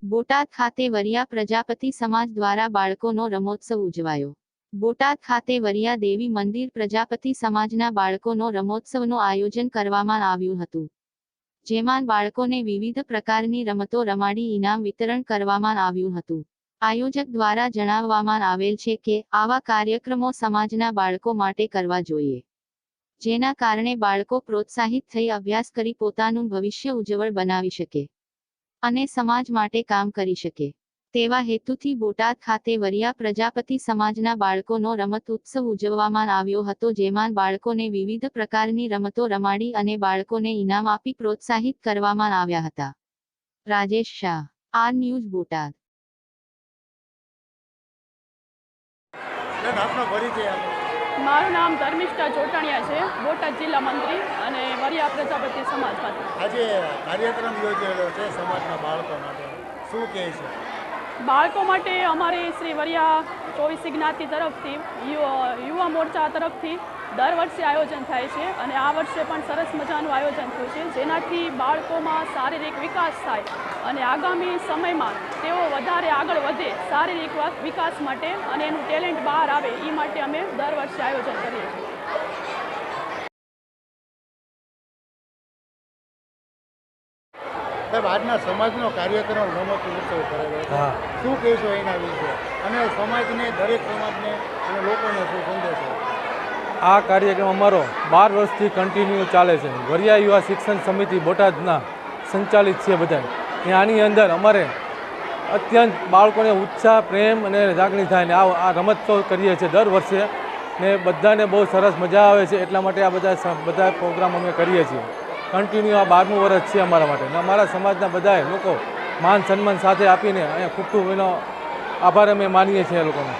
બોટાદ ખાતે વરિયા પ્રજાપતિ સમાજ દ્વારા બાળકોનો રમોત્સવ ઉજવાયો। બોટાદ ખાતે વરિયા દેવી મંદિર પ્રજાપતિ સમાજના બાળકોનો રમોત્સવનું આયોજન કરવામાં આવ્યું હતું, જેમાં બાળકોને વિવિધ પ્રકારની રમતો રમાડી ઇનામ વિતરણ કરવામાં આવ્યું હતું। આયોજક દ્વારા જણાવવામાં આવેલ છે કે આવા કાર્યક્રમો સમાજના બાળકો માટે કરવા જોઈએ, જેના કારણે બાળકો પ્રોત્સાહિત થઈ અભ્યાસ કરી પોતાનું ભવિષ્ય ઉજ્જવળ બનાવી શકે અને સમાજ માટે કામ કરી શકે તેવા હેતુથી બોટાદ ખાતે વરિયા પ્રજાપતિ સમાજના બાળકોનો રમત ઉત્સવ ઉજવવામાં આવ્યો હતો, જેમાં બાળકોને વિવિધ પ્રકારની રમતો રમાડી અને બાળકોને ઇનામ આપી પ્રોત્સાહિત કરવામાં આવ્યા હતા। Rajesh Shah, R news, Botad. મારું નામ ધર્મિષ્ઠા ચોટાણિયા છે, બોટાદ જિલ્લા મંત્રી અને વરિયા પ્રજાપતિ સમાજ ખાતે। આજે કાર્યક્રમ યોજાયેલો છે સમાજના બાળકો માટે, શું કહે છે? બાળકો માટે અમારી શ્રી વરિયા 24 જ્ઞાતિ તરફથી યુવા મોરચા તરફથી દર વર્ષે આયોજન થાય છે અને આ વર્ષે પણ સરસ મજાનું આયોજન થયું છે, જેનાથી બાળકોમાં શારીરિક વિકાસ થાય અને આગામી સમયમાં તેઓ વધારે આગળ વધે શારીરિક વિકાસ માટે અને એનું ટેલેન્ટ બહાર આવે એ માટે અમે દર વર્ષે આયોજન કરીએ છીએ। સાહેબ, આજના સમાજનો કાર્યક્રમ રમત ઉત્સવ કરેલો છે, શું કહેશો એના વિશે અને સમાજને, દરેક સમાજને અને લોકોને શું સંદેશો? આ કાર્યક્રમ અમારો 12 વર્ષથી કન્ટિન્યુ ચાલે છે। વરિયા યુવા શિક્ષણ સમિતિ બોટાદના સંચાલિત છે બધા। આની અંદર અમારે અત્યંત બાળકોને ઉત્સાહ, પ્રેમ અને લાગણી થાય ને આ રમત કરીએ છીએ દર વર્ષે ને બધાને બહુ સરસ મજા આવે છે, એટલા માટે આ બધા પ્રોગ્રામ અમે કરીએ છીએ કન્ટિન્યુ। આ 12મું વર્ષ છે અમારા માટે ને અમારા સમાજના બધા લોકો માન સન્માન સાથે આપીને અહીંયા ખૂબ ખૂબ એનો આભાર અમે માનીએ છીએ એ લોકોનો।